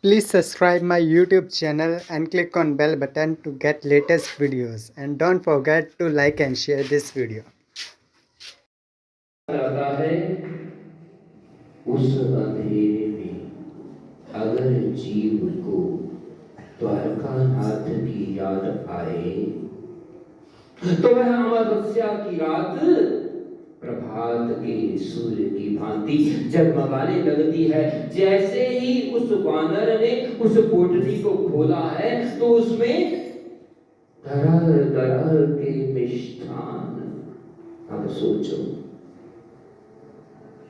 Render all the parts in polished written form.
Please subscribe my YouTube channel and click on bell button to get latest videos, and don't forget to like and share this video. आता है उस अंधेरे में अगर जीव को द्वारकानाथ की याद आए तो वह अमावस्या की रात प्रभात के सूर्य की भांति जगमगाने लगती है। जैसे ही उस वानर ने उस पोटली को खोला है तो उसमें तरह तरह के मिष्ठान। अब सोचो,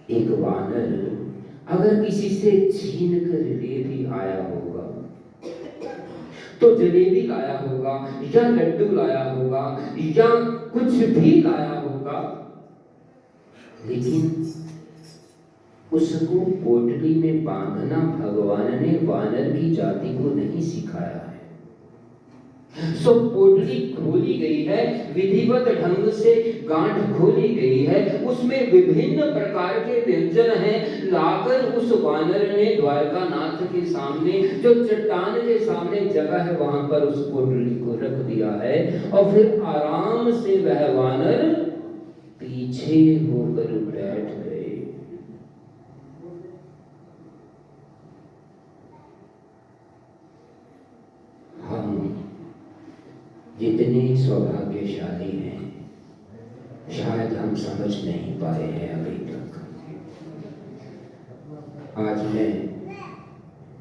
एक वानर अगर किसी से छीन कर ले भी आया होगा तो जलेबी लाया होगा या लड्डू लाया होगा या कुछ भी लाया होगा, लेकिन उसको पोटली में बांधना भगवान ने वानर की जाति को नहीं सिखाया है। सो पोटली खोली गई है, विधिवत ढंग से गांठ खोली गई है, उसमें विभिन्न प्रकार के व्यंजन हैं। लाकर उस वानर ने द्वारकानाथ के सामने, जो चट्टान के सामने जगह है, वहां पर उस पोटली को रख दिया है और फिर आराम से वह वानर पीछे होकर बैठ गए। जितने सौभाग्यशाली हैं, शायद हम समझ नहीं पाए हैं अभी तक। आज मैं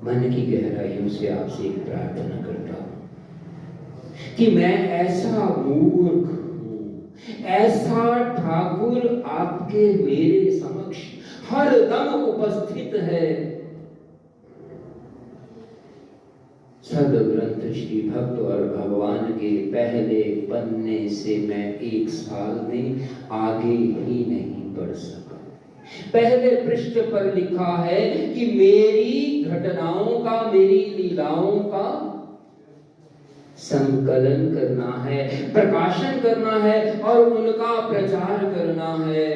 मन की गहराइयों से आपसे एक प्रार्थना करता हूं कि मैं ऐसा मूर्ख हूं, ऐसा ठाकुर आपके मेरे समक्ष हर दम उपस्थित है। सदग्रंथ श्री भक्त और भगवान के पहले पन्ने से मैं एक साल में आगे ही नहीं बढ़ सका। पहले पृष्ठ पर लिखा है कि मेरी घटनाओं का, मेरी लीलाओं का संकलन करना है, प्रकाशन करना है और उनका प्रचार करना है।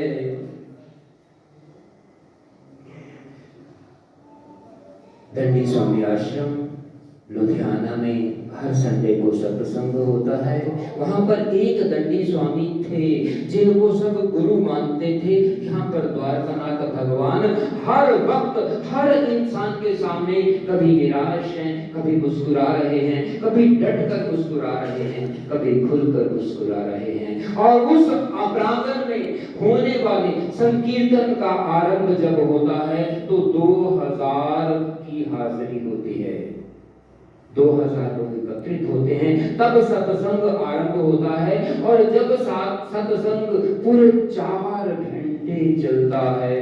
दंडी स्वामी आश्रम लुधियाना में हर संडे को सत्संग होता है। वहां पर एक दंडी स्वामी थे जिनको सब गुरु मानते थे। यहाँ पर द्वारकानाथ भगवान हर वक्त हर इंसान के सामने कभी निराश हैं, कभी मुस्कुरा रहे हैं, कभी डट कर मुस्कुरा रहे हैं, कभी खुलकर मुस्कुरा रहे हैं। और उस प्रांगण में होने वाले संकीर्तन का आरंभ जब होता है तो 2000 की हाजिरी होती है, 2000 लोग एकत्रित होते हैं, तब सत्संग आरंभ होता है। और जब सत्संग पूरे 4 घंटे चलता है,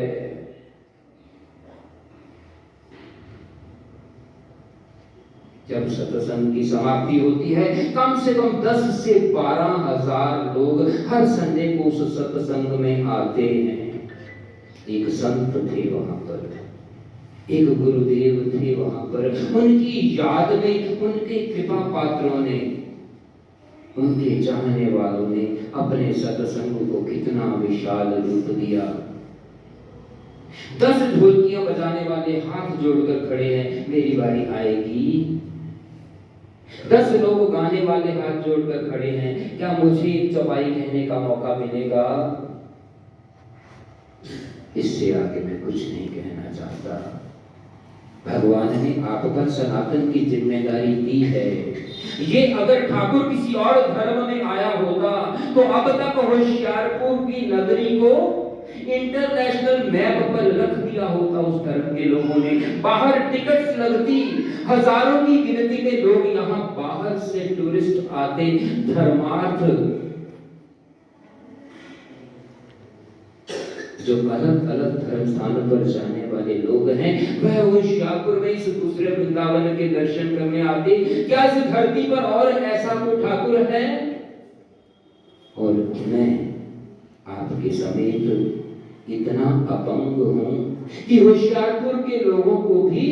जब सत्संग की समाप्ति होती है, कम से कम 10 से 12,000 लोग हर संडे को उस सत्संग में आते हैं। एक संत थे वहां पर, एक गुरुदेव थे वहां पर, उनकी याद में उनके कृपा पात्रों ने, उनके चाहने वालों ने अपने सत्संग को कितना विशाल रूप दिया। 10 ढोलकियां बजाने वाले हाथ जोड़कर खड़े हैं, मेरी बारी आएगी। 10 लोग गाने वाले हाथ जोड़कर खड़े हैं, क्या मुझे चौपाई कहने का मौका मिलेगा? इससे आगे मैं कुछ नहीं कहना चाहता। भगवान ने आप पर सनातन की जिम्मेदारी दी है। ये अगर ठाकुर किसी और धर्म में आया होता तो अब तक होशियारपुर की नगरी को इंटरनेशनल मैप पर रख दिया होता। उस धर्म के लोगों ने, बाहर टिकट्स लगती, हजारों की गिनती में लोग यहाँ बाहर से टूरिस्ट आते धर्मार्थ। जो अलग अलग धर्म स्थानों पर जाने वाले लोग हैं, वह होशियारपुर में इस दूसरे वृंदावन के दर्शन करने आते। क्या इस धरती पर और ऐसा कोई ठाकुर है? और मैं आपके समेत इतना अपंग हूं कि होशियारपुर के लोगों को भी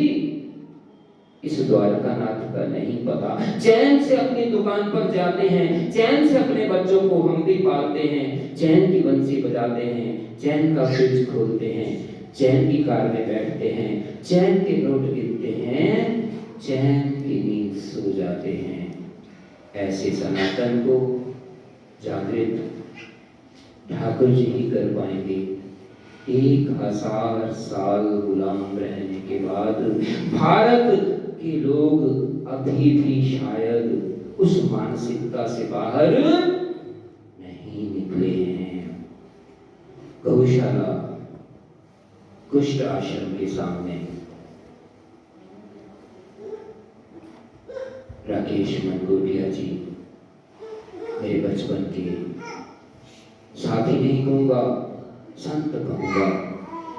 इस द्वारकानाथ का नहीं पता। चैन से अपनी दुकान पर जाते हैं, चैन से अपने बच्चों को हम भी पालते हैं, चैन की बंसी बजाते हैं, चैन का फ्रिज खोलते हैं, चैन की कार में बैठते हैं, चैन के नोट गिनते हैं, चैन की नींद सो जाते हैं। ऐसे सनातन को जागृत ठाकुर जी ही कर पाएंगे। 1000 साल गुलाम रहने के बाद भारत के लोग अभी भी शायद उस मानसिकता से बाहर नहीं निकले हैं। गौशाला कुष्ठ आश्रम के सामने राकेश मनगोटिया जी मेरे बचपन के साथी नहीं कहूंगा, संत कहूंगा,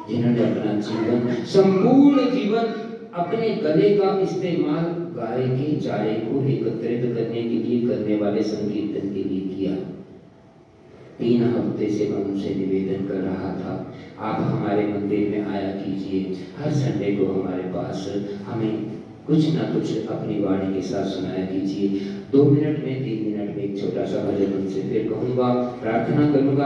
जिन्होंने अपना जीवन, संपूर्ण जीवन अपने गले का इस्तेमाल गाय के चारे को एकत्रित करने के लिए करने वाले संकीर्तन के लिए किया। 3 हफ्ते से मैं उनसे निवेदन कर रहा था, आप हमारे मंदिर में आया कीजिए, हर संडे को हमारे पास हमें कुछ ना कुछ अपनी वाणी के साथ सुनाया कीजिए। 2 मिनट में 3 मिनट में एक छोटा सा भजन उनसे फिर कहूँगा, प्रार्थना करूँगा।